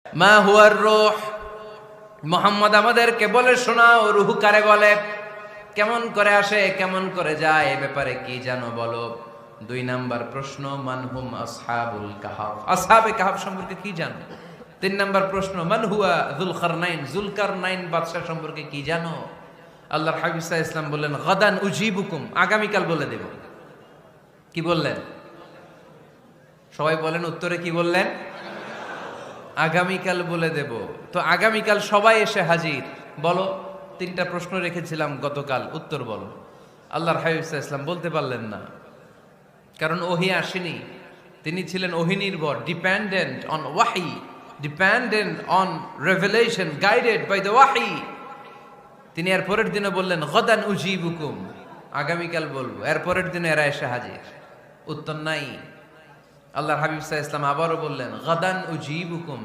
মা হুয়ার রূহ, মুহাম্মদ আমাদেরকে বলে শোনাও রূহ কারে বলে, কেমন করে আসে, কেমন করে যায়, এ ব্যাপারে কি জানো বলো। 2 নাম্বার প্রশ্ন, মানহুম আসহাবুল কাহাফ, আসহাবে কাহাফ সম্পর্কে কি জানো। 3 নাম্বার প্রশ্ন, মান হুয়া যুলকারনাইন, যুলকারনাইন বাদশা সম্পর্কে কি জানো। আল্লাহর হাবিব সাল্লাল্লাহু আলাইহি ওয়াসাল্লাম বললেন গাদান উজিবুকুম, আগামীকাল বলে দেব। কি বললেন? সবাই বলেন উত্তরে কি বললেন? আগামীকাল বলে দেব। তো আগামীকাল সবাই এসে হাজির। বলো, 3টা প্রশ্ন রেখেছিলাম গতকাল, উত্তর বলো। আল্লাহর হাবিব সাল্লাল্লাহু আলাইহি ওয়াসাল্লাম বলতে পারলেন না, কারণ ওহী আসেনি। তিনি ছিলেন ওহী নির্ভর, ডিপেন্ডেন্ট অন ওয়াহি, dependent on revelation, guided by the ওয়াহি। তিনি এর পরের দিনে বললেন গাদান উজিবুকুম, আগামীকাল বলবো। এর পরের দিনে এরা এসে হাজির, উত্তর নাই। আল্লাহর হাবিব সাল্লাল্লাহু আলাইহি ওয়াসাল্লাম আবারও বললেন গাদান উজিবুকুম।